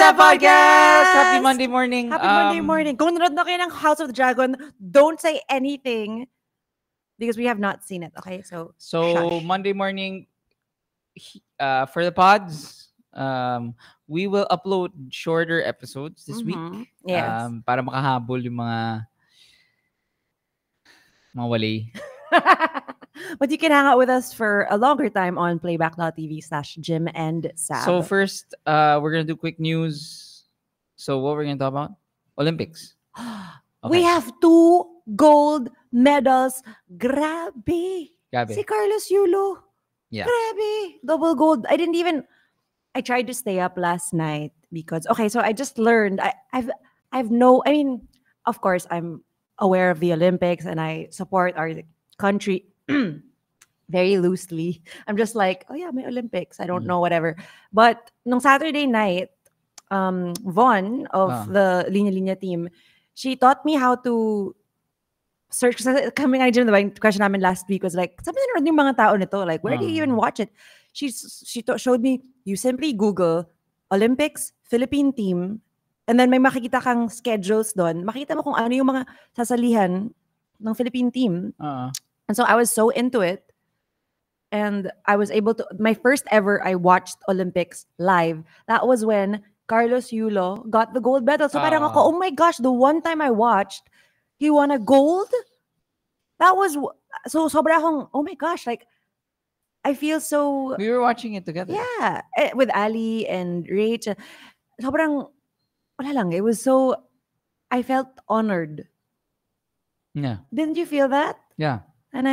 Up Podcast! Happy Monday morning. Happy Monday morning. Kung nanood na kayo ng House of the Dragon, don't say anything because we have not seen it. Okay, so shush. Monday morning for the pods, we will upload shorter episodes this week. Yes. Para makahabol yung mga wali. But you can hang out with us for a longer time on playback.tv/Jim and Sab. So first, we're gonna do quick news. So what we're gonna talk about? Olympics. We have 2 gold medals. Grabe. Si Carlos Yulo. Yeah. Grabe. Double gold. I tried to stay up last night because so I just learned. Of course I'm aware of the Olympics and I support our country very loosely. I'm just like, oh yeah, may Olympics. I don't know, whatever. But nung Saturday night, Von of the Linya Linya team, she taught me how to search. Kasi kami nga Jim, diba, yung question namin last week was like, sabi na yung mga tao nito, like, where do you even watch it? She showed me, you simply Google Olympics, Philippine team, and then may makikita kang schedules doon. Makita mo kung ano yung mga sasalihan ng Philippine team. And so I was so into it. And I was able to, my first ever I watched Olympics live. That was when Carlos Yulo got the gold medal. So parang ako, oh my gosh, the one time I watched, he won a gold? That was, so sobra akong, oh my gosh, like, I feel so... We were watching it together. Yeah, with Ali and Rach. Sobrang, wala lang, it was so, I felt honored. Yeah. Didn't you feel that? Yeah. And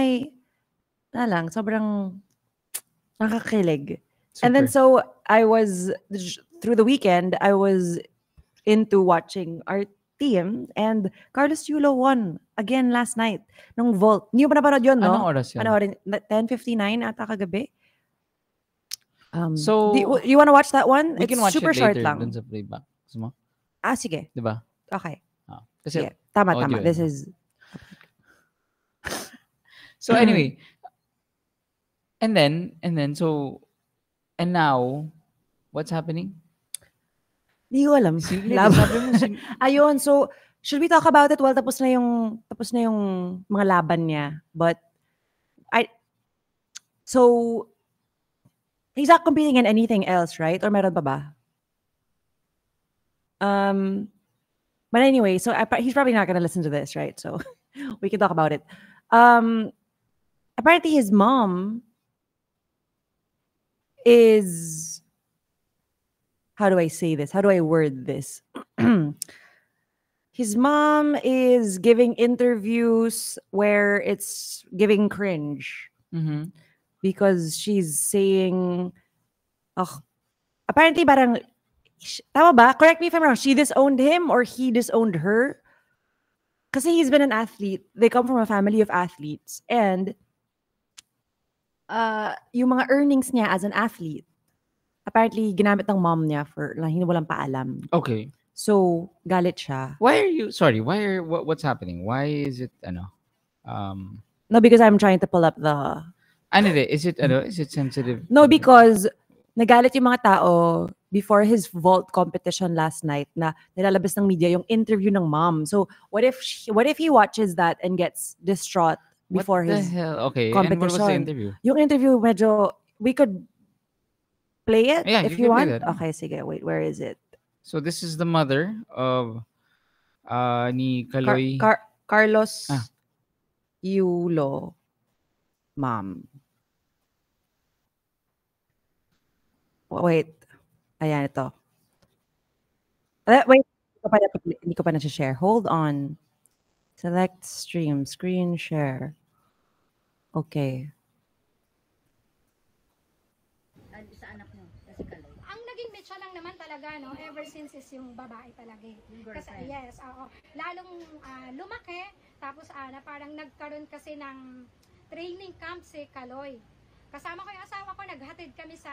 sobrang nakakilig. Super. And then so I was, through the weekend, I was into watching our team and Carlos Yulo won again last night nung vault. Hindi mo pa napanood yun, no? Anong oras yun? 10:59 ata kagabi. So, you want to watch that one? We can watch super it short later lang. Dun sa playback. Gusto mo? Sige. Diba? Okay. Kasi sige. Tama. This is... So anyway, and now, what's happening? Di ko alam. Ayun, so should we talk about it? Well, tapos na yung mga laban niya. But so he's not competing in anything else, right? Or meron pa ba? But anyway, so he's probably not gonna listen to this, right? So we can talk about it. Apparently his mom is, how do I say this? How do I word this? His mom is giving interviews where it's giving cringe. Because she's saying, apparently parang, tama ba? Correct me if I'm wrong. She disowned him or he disowned her? Kasi he's been an athlete. They come from a family of athletes. And yung mga earnings niya as an athlete, apparently ginamit ng mom niya for walang paalam. Okay. So, galit siya. What's happening? Why is it, No, because I'm trying to pull up the... is it sensitive? No, because nagalit yung mga tao before his vault competition last night na nilalabas ng media yung interview ng mom. So, what if he watches that and gets distraught before his Okay, competition? And what was the interview? Yung interview, medyo, we could play it if you want. Okay, sige, wait, where is it? So, this is the mother of ni Kaloy. Carlos Yulo mom. Wait. Ayan, ito. Wait. Hindi ko pa na-share. Hold on. Select stream. Screen share. Okay. Sa anak mo, kasi Kaloy. Ang naging mecha lang naman talaga, no? Ever since is yung babae talaga. Kasi, yes, oo. Lalong lumaki. Tapos, parang nagkaroon kasi ng training camp si Kaloy. Kasama ko yung asawa ko, naghatid kami sa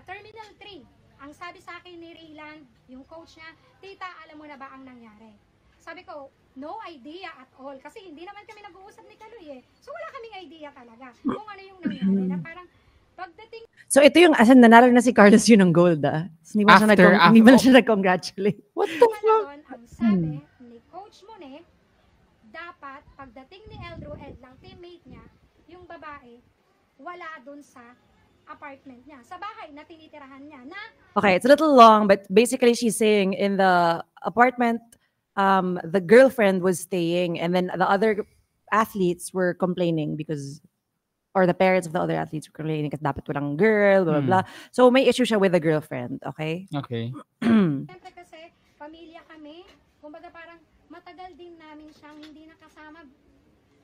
Terminal 3. Ang sabi sa akin ni Raylan, yung coach niya, tita, alam mo na ba ang nangyari? Sabi ko, no idea at all. Kasi hindi naman kami nag-uusap ni Kaloy eh. So wala kaming idea talaga kung ano yung nangyari. Na parang Pagdating So ito yung, asan nanalo na si Carlos yun ng gold, ah. Hindi mo siya hindi mo siya nag-congratulate. What the naman fuck? doon, ang sabi ni Coach Monet, dapat pagdating ni Eldro Ed lang, teammate niya, yung babae, wala doon sa apartment niya, sa bahay na tinitirahan niya, na Okay, it's a little long, but basically she's saying in the apartment, the girlfriend was staying, and then the other athletes were complaining because, or the parents of the other athletes were complaining kasi dapat walang girl, blah, blah, blah. So may issue siya with the girlfriend, okay? Okay. siyempre kasi pamilya kami, kumbaga parang matagal din namin siyang hindi nakasama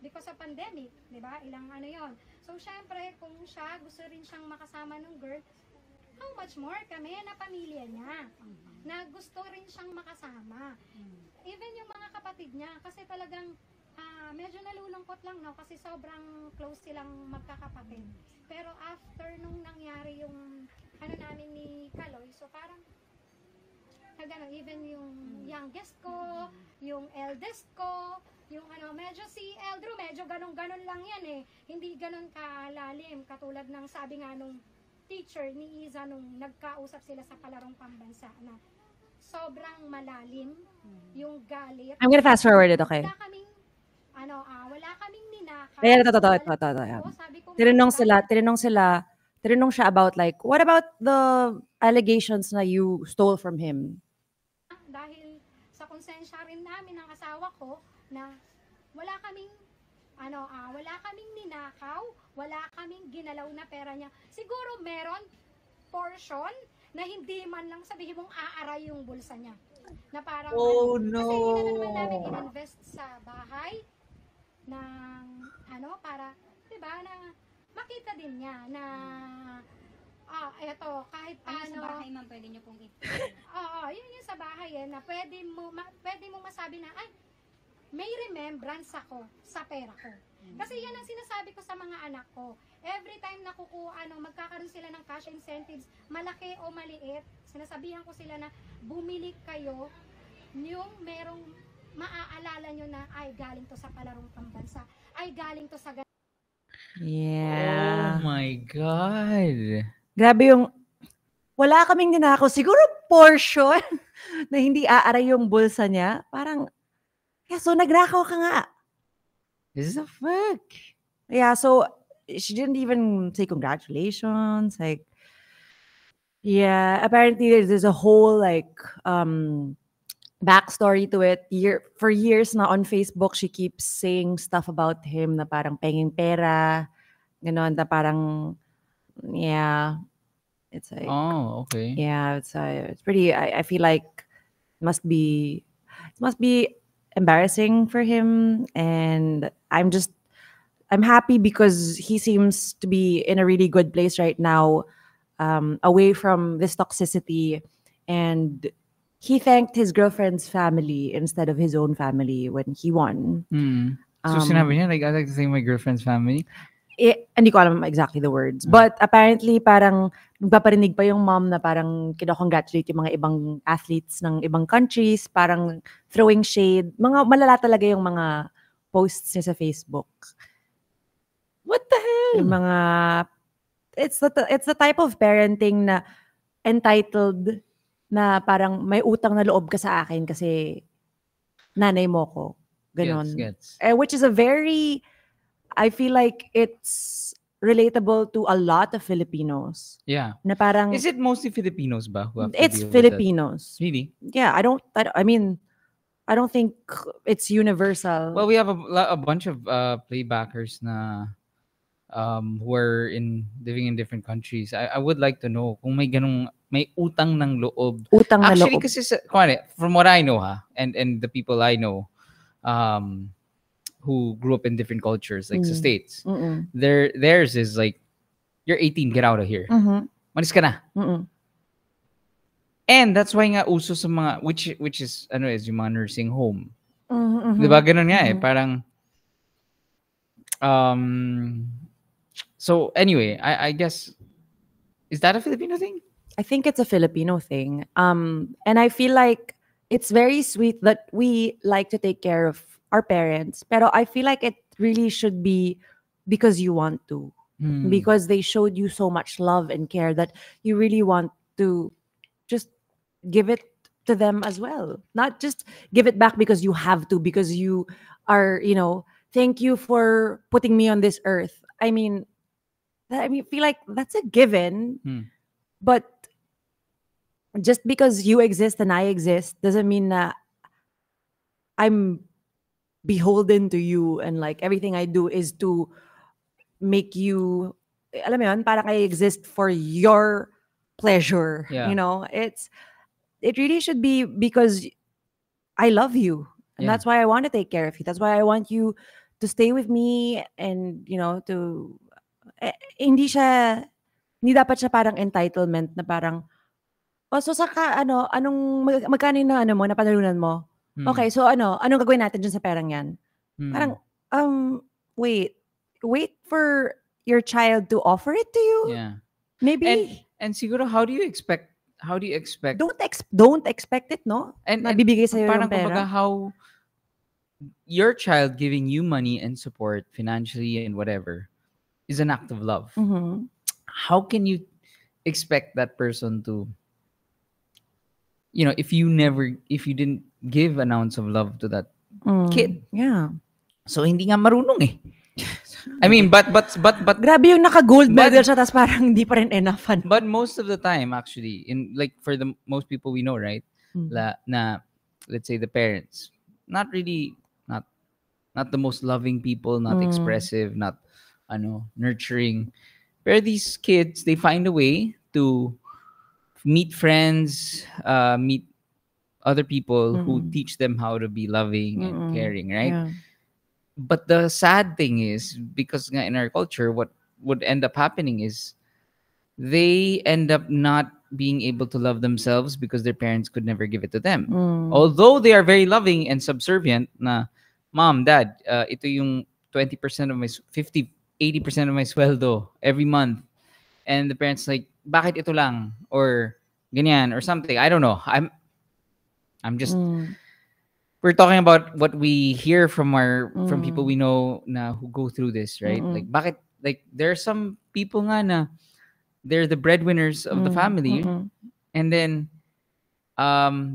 because of pandemic, di ba? Ilang ano yon. So syempre kung siya gusto rin siyang makasama ng girl, how much more kami na pamilya niya na gusto rin siyang makasama. Even yung mga kapatid niya, kasi talagang medyo nalulungkot lang, no? Kasi sobrang close silang magkakapatid. Pero after nung nangyari yung ano namin ni Kaloy, so parang even yung youngest ko, yung eldest ko, yung ano, medyo si Eldro, medyo ganon-ganon lang yan eh. Hindi ganon kalalim, katulad ng sabi nga nung teacher ni Iza nung nagkausap sila sa palarong pambansa na sobrang malalim yung galit. I'm gonna fast forward it, okay? Wala kaming wala kaming ninakaw. Ayan, ito. Yeah. Sabi ko, Tinanong siya about like, what about the allegations na you stole from him? dahil sa konsensya rin namin ng asawa ko na wala kaming ninakaw, wala kaming ginalaw na pera niya. Siguro meron portion na hindi man lang sabihin mong aaray yung bulsa niya. Na parang no. Kasi yun na naman namin in-invest sa bahay ng para 'di ba na makita din niya na eto kahit paano sa bahay man pwede niyo pong Oo, yun yung sa bahay na pwede mo masabi na ay may remembrance ako sa pera ko. Kasi yan ang sinasabi ko sa mga anak ko. Every time na magkakaroon sila ng cash incentives, malaki o maliit, sinasabihan ko sila na bumili kayo yung merong maaalala nyo na ay galing to sa palarong pambansa, ay galing to sa Yeah. Oh my God. Grabe yung, wala kaming ninakaw. Siguro portion na hindi aaray yung bulsa niya. Parang, yeah, so nagnakaw ka nga. This is a fuck. Yeah, so she didn't even say congratulations. Like, yeah, apparently there's a whole like backstory to it. For years na on Facebook, she keeps saying stuff about him na parang penging pera, ganon, na parang, yeah, it's like, Oh, okay. yeah, it's pretty, I feel like it must be embarrassing for him, and I'm happy because he seems to be in a really good place right now, away from this toxicity, and he thanked his girlfriend's family instead of his own family when he won. So sinabi niya, like, I like to thank my girlfriend's family? Hindi ko alam exactly the words. But apparently, parang nagpaparinig pa yung mom na parang kinocongratulate yung mga ibang athletes ng ibang countries, parang throwing shade. Mga malala talaga yung mga posts niya sa Facebook. What the hell? Yung mga, it's the type of parenting na entitled na parang may utang na loob ka sa akin kasi nanay mo ko. Ganon. Gets. Which is a very, I feel like it's relatable to a lot of Filipinos. Yeah. Na parang, Is it mostly Filipinos ba who have to it's deal with that? Filipinos. Really? Yeah, I don't think it's universal. Well, we have a bunch of playbackers na who are living in different countries. I would like to know kung may utang ng loob. Utang na Actually, loob. kasi from what I know and the people I know who grew up in different cultures, like sa States, theirs is like, you're 18, get out of here. Malis ka na. And that's why nga uso sa mga, which is yung mga nursing home. Diba? Ganun nga eh. Parang, so anyway, I guess, is that a Filipino thing? I think it's a Filipino thing. And I feel like it's very sweet that we like to take care of our parents. Pero I feel like it really should be because you want to. Mm. because they showed you so much love and care that you really want to just give it to them as well. Not just give it back because you have to, because you are, thank you for putting me on this earth. I feel like that's a given, Mm. but just because you exist and I exist doesn't mean that I'm beholden to you and like everything I do is to make you, alam mo yun, parang I exist for your pleasure. Yeah. It really should be because I love you. And Yeah. that's why I want to take care of you. That's why I want you to stay with me and, hindi dapat siya parang entitlement na parang, oh, so saka, magkano yung napanalunan mo? Mm. Okay, so anong gagawin natin dyan sa perang yan? Mm. Parang, wait for your child to offer it to you? Yeah. Maybe. And siguro, how do you expect Don't expect it, no? and Na bibigay sa'yo parang yung pera. kumbaga how your child giving you money and support financially and whatever is an act of love. Mhm. How can you expect that person to, if you didn't give an ounce of love to that kid? Yeah. So hindi nga marunong eh. I mean, but Grabe yung naka-gold medal siya, tas parang hindi pa rin enough. but most of the time, actually, in like for the most people we know, right? Na let's say the parents, not really, not the most loving people, not expressive, not nurturing. But these kids, they find a way to meet friends, meet other people who teach them how to be loving and caring, right? Yeah. But the sad thing is, because nga in our culture, what would end up happening is they end up not being able to love themselves because their parents could never give it to them. Although they are very loving and subservient na, Mom, Dad, ito yung 20% of my 50, 80% of my sweldo every month. And the parents like, bakit ito lang? Or ganyan or something. I don't know. I'm just we're talking about what we hear from people we know na who go through this, right? Like bakit, like there are some people nga na they're the breadwinners of the family and then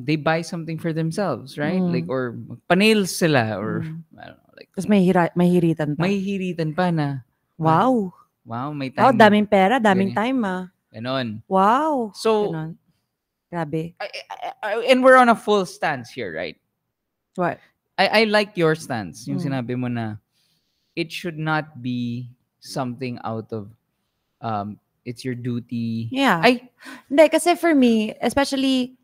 they buy something for themselves, right? Like or pa-nails sila or I don't know, like Tapos may hiritan pa. may hiritan pa na Wow. may Wow, time. daming pera, daming Ganyan. time Ganon. Wow. So Ganon. Grabe. and we're on a full stance here, right? What? I like your stance. Yung sinabi mo na it should not be something out of it's your duty. Yeah. Hindi, kasi for me, especially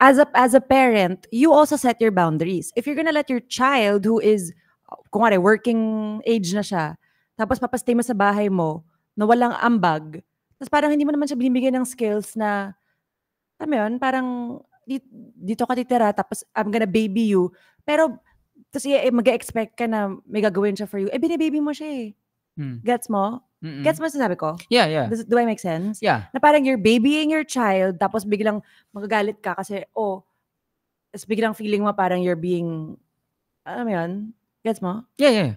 as a parent, you also set your boundaries. If you're gonna let your child who is, kunwari, working age na siya, tapos papastay mo sa bahay mo, na walang ambag, tapos parang hindi mo naman siya binibigyan ng skills na, alam mo yun, parang dito ka titira, tapos I'm gonna baby you, pero tapos mag-expect ka na may gagawin siya for you. Binibaby mo siya eh. Gets mo? Gets mo sinabi ko? Yeah. Do I make sense? Yeah. Na parang you're babying your child, tapos biglang magagalit ka kasi, tapos biglang feeling mo parang you're being, alam mo yun? Gets mo? Yeah.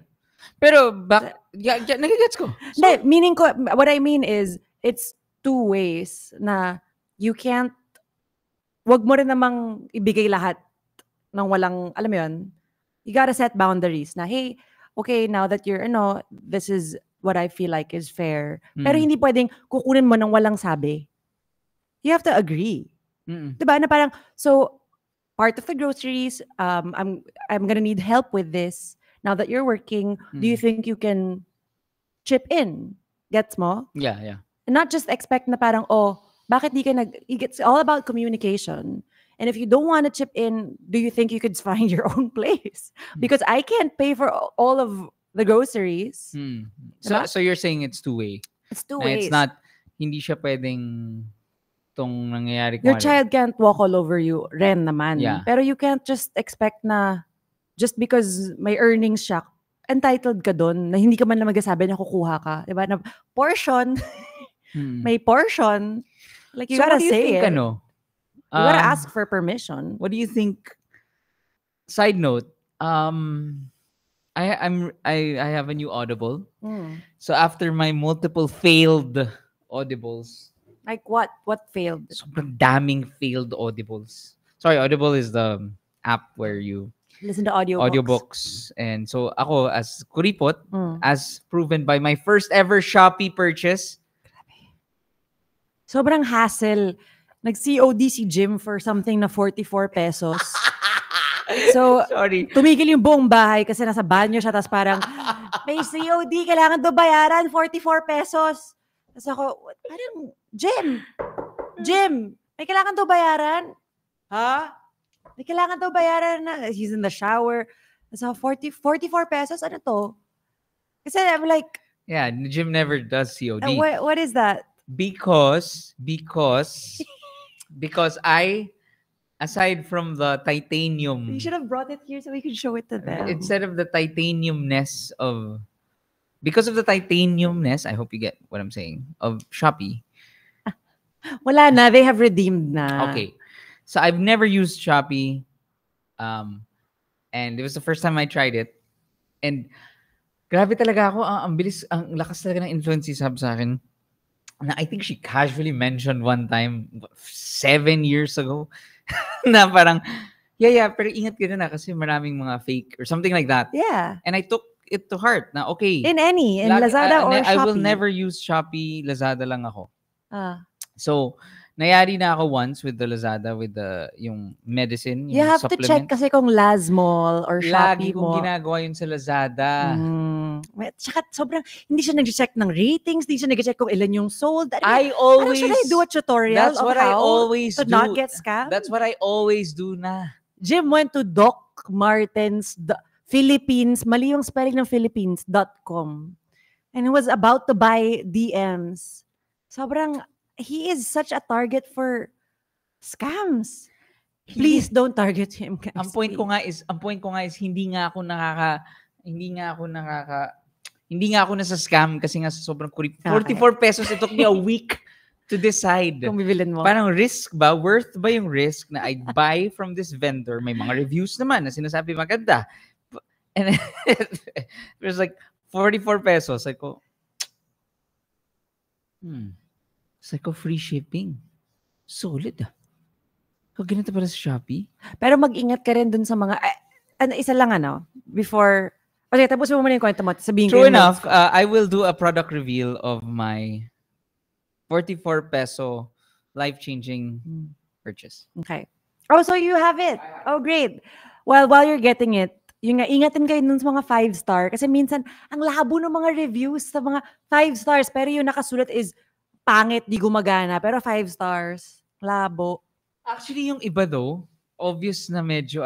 Pero, nagigets ko. So, Hindi, meaning ko, what I mean is, it's two ways na you can't, wag mo rin namang ibigay lahat ng walang, alam mo yun? You gotta set boundaries na, hey, okay, now that you're, this is what I feel like is fair. Pero hindi pwedeng kukunin mo ng walang sabi. You have to agree. Diba? Na parang, so, part of the groceries, I'm gonna need help with this. Now that you're working, do you think you can chip in? Gets mo? Yeah. And not just expect na parang, bakit di ka it's all about communication. And if you don't want to chip in, do you think you could find your own place? Because I can't pay for all of the groceries. So you're saying it's two-way? It's two na ways. It's not, hindi siya pwedeng tong nangyayari. Your child can't walk all over you ren naman. Yeah. Pero you can't just expect na just because may earnings siya, entitled ka doon na hindi ka man lang magsasabi na kukuha ka. Diba? Na portion, may portion. Like you so gotta what do you say think, it. You gotta ask for permission. What do you think? Side note, I have a new Audible. Mm. So after my multiple failed audibles, Like what? What failed? sobrang daming failed audibles. Sorry, Audible is the app where you Listen to audiobooks. audiobooks. And so ako as kuripot, Mm. as proven by my first ever Shopee purchase, Sobrang hassle. Nag-COD si Jim for something na 44 pesos. So, sorry. tumigil yung buong bahay kasi nasa banyo siya. Tapos parang, may COD, kailangan daw bayaran, 44 pesos. Tapos ako, parang, Jim, may kailangan daw bayaran. Ha? May kailangan daw bayaran na. He's in the shower. Tapos ako, 44 pesos? Ano to? Kasi I'm like, Yeah, Jim never does COD. what is that? Because I, aside from the titanium, You should have brought it here so we could show it to them. instead of the titaniumness of, because of the titaniumness, I hope you get what I'm saying, of Shopee. Wala na, they have redeemed na. Okay. So I've never used Shopee. And it was the first time I tried it. And grabe talaga ako, ang bilis, ang lakas talaga ng influence si Sab sa akin. Na I think she casually mentioned one time 7 years ago na parang, yeah, pero ingat ka na kasi maraming mga fake or something like that. Yeah. And I took it to heart na okay. In lagi- Lazada or Shopee. I will never use Shopee, Lazada lang ako. Ah. So, nayari na ako once with the Lazada with the yung medicine, You yung have to check supplement. kasi kung Lazmall or Lagi Shopee kong mo. ginagawa yun sa Lazada. Tsaka sobrang, hindi siya nag-check ng ratings, hindi siya nag-check kung ilan yung sold. I Ano, always should I do a tutorial That's of what I how always to do. not get scammed? That's what I always do na. Jim went to Doc Martens Philippines, mali yung spelling ng Philippines.com. And he was about to buy DMs. Sobrang, he is such a target for scams. Please don't target him, guys. Ang point ko nga is hindi nga ako nasa scam kasi nga sa sobrang kurip. 44 pesos, it took me a week to decide. Kung bibilin mo. Parang risk ba? Worth ba yung risk na I'd buy from this vendor? May mga reviews naman na sinasabi maganda. And there's like 44 pesos. Like, It's like, free shipping. Solid ah. Ganito pala sa Shopee. Pero mag-ingat ka rin dun sa mga, isa lang before, okay, tapos mo muna yung kwento mo. Sabihin ko True yung enough, I will do a product reveal of my 44 peso life-changing purchase. Okay. Oh, so you have it. Oh, great. Well, while you're getting it, yung nga, ingatin kayo dun sa mga 5-star. Kasi minsan, ang labo ng mga reviews sa mga 5 stars. Pero yung nakasulat is, pangit, di gumagana. Pero 5 stars, labo. Actually, yung iba though, obvious na medyo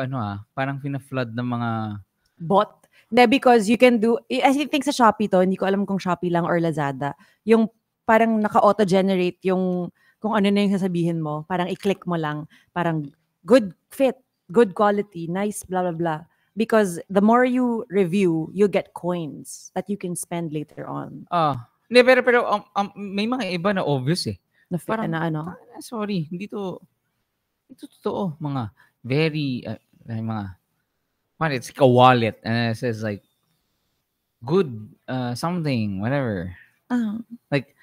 parang pina-flood ng mga Bot. Hindi, because you can do, I think sa Shopee to, hindi ko alam kung Shopee lang or Lazada, yung parang naka-auto-generate yung kung ano na yung sasabihin mo, parang i-click mo lang, parang good fit, good quality, nice, blah, blah, blah. Because the more you review, you get coins that you can spend later on. Hindi, pero may mga iba na obvious eh. Parang, Sorry, hindi to totoo. Mga very, it's like a wallet and it says like, good something, whatever. Like,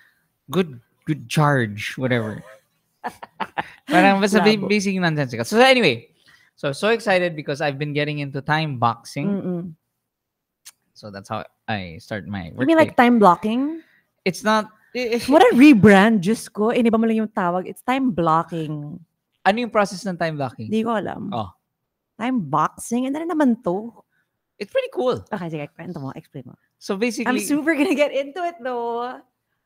good charge, whatever. Parang basta basic nonsensical. So anyway, so excited because I've been getting into time boxing. So that's how I start my work. You mean like time blocking? It's not. What a rebrand, Diyos ko. Iniba mo lang yung tawag. It's time blocking. Ano yung process ng time blocking? Hindi ko alam. Oh. Time boxing? Ano naman to? It's pretty cool. Okay, sige. Kwento mo. Explain mo. So basically, I'm super gonna get into it though.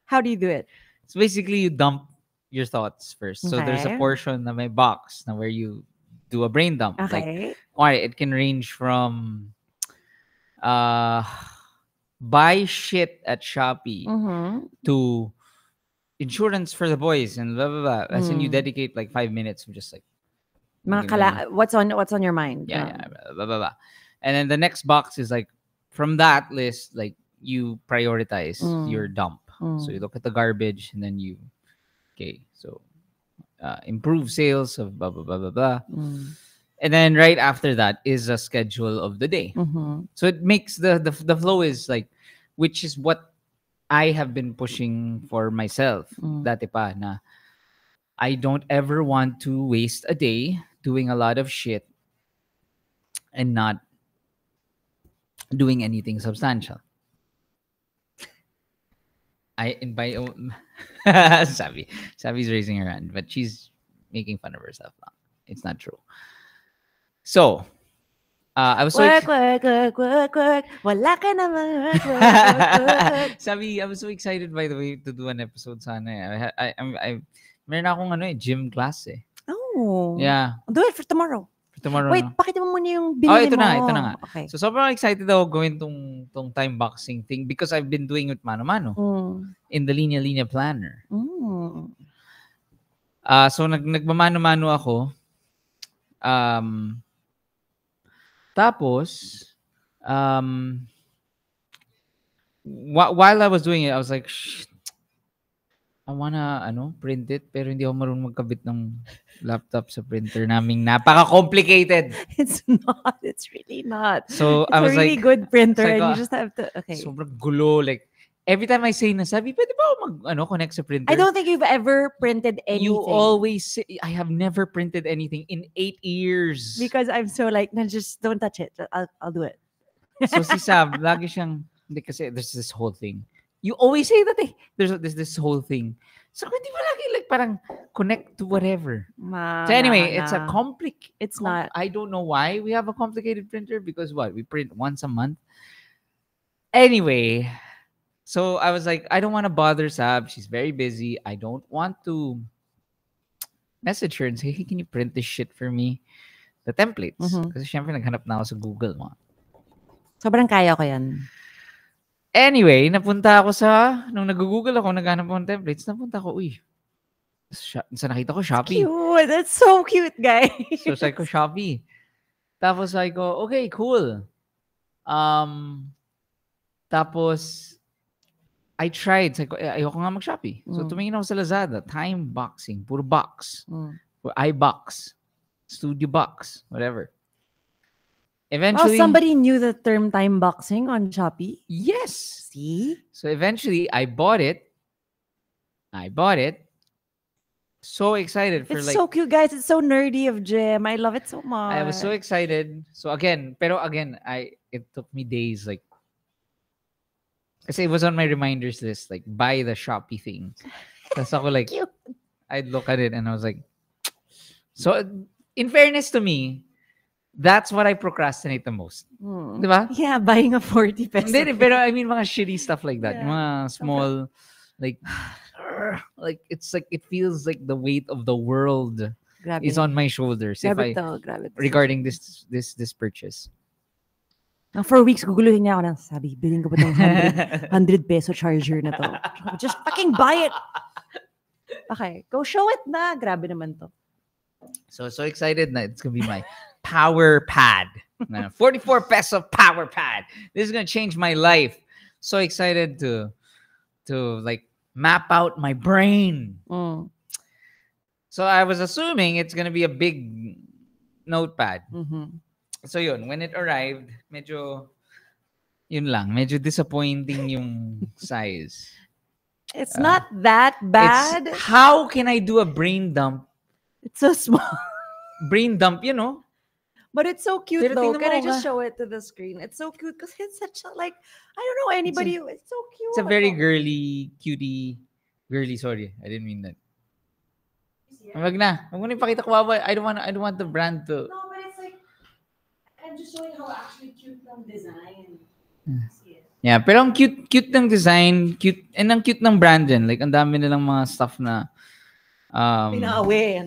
How do you do it? So basically, you dump your thoughts first. So there's a portion na may box na where you do a brain dump. Okay. Like, it can range from buy shit at Shopee to insurance for the boys and blah blah blah. As in, you dedicate like 5 minutes of just like what's on your mind? Yeah, blah blah blah. And then the next box is like from that list, like you prioritize your dump. So you look at the garbage and then you improve sales of blah blah blah blah blah. And then right after that is a schedule of the day. Mhm. So it makes the flow is like, which is what I have been pushing for myself. Dati pa na I don't ever want to waste a day doing a lot of shit and not doing anything substantial. I and by Sabi's raising her hand, but she's making fun of herself now. It's not true. So, I was so work. Wala ka naman. Work. Sabi, I was so excited by the way to do an episode sana. I meron akong gym class eh. Oh. Yeah, Do it for tomorrow. for tomorrow. Wait, no? pakita mo muna yung binili ito mo. na nga. Okay. So sobrang excited ako gawin tong time boxing thing because I've been doing it mano-mano in the Linya Linya planner. So nagmamano-mano ako. Tapos while I was doing it, I was like, shit, I wanna print it pero hindi ako marunong magkabit ng laptop sa printer naming napaka-complicated. It's not. It's really not. So It's I was a really like, good printer it's like, and you just have to, okay. sobrang gulo. Like, every time I say na, Sabi, pwede ba ako connect sa printer? I don't think you've ever printed anything. You always say, I have never printed anything in 8 years. Because I'm so like, no, just don't touch it. I'll do it. So si Sab, lagi siyang, hindi kasi there's this whole thing. You always say that there's this whole thing. So hindi ba lagi like parang connect to whatever. So anyway, it's a It's not. I don't know why we have a complicated printer because what? We print once a month. Anyway, so I was like, I don't want to bother Sab. She's very busy. I don't want to message her and say, hey, can you print this shit for me? The templates. Kasi syempre naghanap na ako sa Google mo. Sobrang kaya ko yan. Anyway, napunta ako nung nag-google ako, naghanap ako ng templates, napunta ako, sa nakita ko, Shopee. Cute. That's so cute, guys. So, sabi ko, Shopee. Tapos, sabi ko, okay, cool. Tapos, I tried. Sabi ko, ayoko nga mag-Shopee. So, tumingin ako sa Lazada. Time boxing. Puro box. Or iBox. Studio box. Whatever. Eventually, somebody knew the term time boxing on Shopee? Yes. See? So eventually, I bought it. So excited for It's like. so cute, guys. It's so nerdy of Jim. I love it so much. I was so excited. So again, it took me days. Like, kasi it was on my reminders list. Like, buy the Shopee thing. Tapos ako like, Cute. I'd look at it and I was like. So in fairness to me, that's what I procrastinate the most. Diba? Yeah, buying a 40 peso. Hindi, pero I mean, mga shitty stuff like that. Yeah. Mga small, like it's like, it feels like the weight of the world Grabe. is on my shoulders Grabe to. regarding this purchase. For weeks, guguluhin niya ako ng sabi, bilhin ko ba itong 100 peso charger na to? Just fucking buy it! Okay, go show it na. Grabe naman to. So excited na it's gonna be my power pad. 44 peso power pad. This is gonna change my life. So excited to like map out my brain. So I was assuming it's gonna be a big notepad. So yun, when it arrived, medyo disappointing yung size. It's not that bad. How can I do a brain dump? It's so small. Brain dump, But it's so cute Pero though. tingnan Can mo I just nga. show it to the screen? It's so cute because it's such a I don't know anybody. It's so cute. It's a very girly, sorry. I didn't mean that. Wag na. Wag mo na ipakita ko. I don't want the brand to. No, but it's like I'm just showing how actually cute ng design. Yeah, pero ang cute ng design, and ang cute ng brand din. Like, ang dami nilang mga stuff na Pina-away,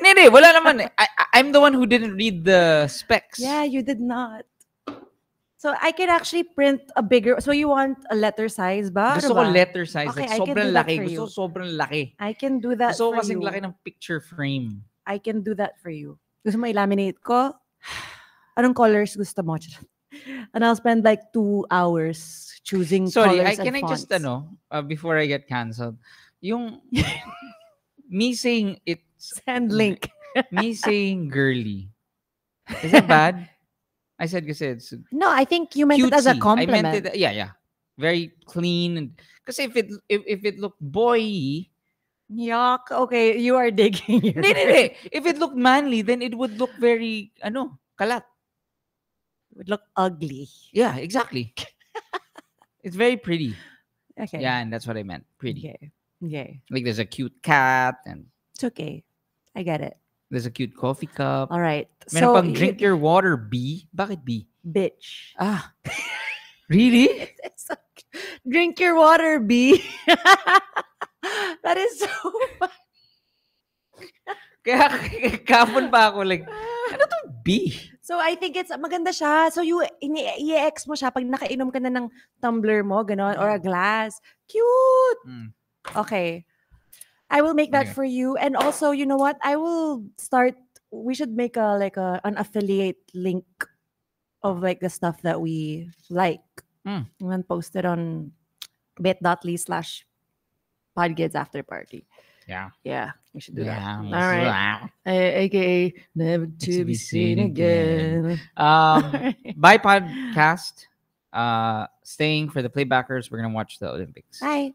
Hindi, wala naman. I'm the one who didn't read the specs. Yeah, you did not. So I can actually print a bigger. So you want a letter size ba? Gusto ko letter size. Okay, like, I can sobrang do that laki. for you. Gusto ko sobrang laki. I can do that Gusto ko for kasing you. laki ng picture frame. I can do that for you. Gusto mo i-laminate ko? Anong colors gusto mo? And I'll spend like 2 hours choosing Sorry, colors can and I just, fonts. before I get canceled, yung, me saying it's, Send link. me saying girly, Is that bad? I said kasi it's No, I think you meant it as a cutesy. I compliment. meant it, yeah. Very clean. And because if it looked boy, Yuck. Okay, you are digging. hindi. If it looked manly, then it would look very, kalat. Would look ugly. Yeah, exactly. It's very pretty. Okay. Yeah, and that's what I meant. Pretty. Okay. Okay. Like there's a cute cat and It's okay. I get it. there's a cute coffee cup. All right. Meron pang you- drink your water, B. Bakit B? bitch. Ah. Really? It's like, drink your water, B. That is so Kaya kapon pa ako like, ano to B? So I think it's maganda siya. So you i-ex mo siya pag nakainom ka na ng tumbler mo, ganon, or a glass. Cute. Mm. Okay. I will make that Okay. for you. And also, you know what? I will start. We should make an affiliate link of like the stuff that we like, Mm. and then post it on bit.ly/podkids after party. Yeah. Yeah, we should do that. Yeah. All right. AKA never to be seen again. By podcast, staying for the playbackers, we're gonna watch the Olympics. Bye.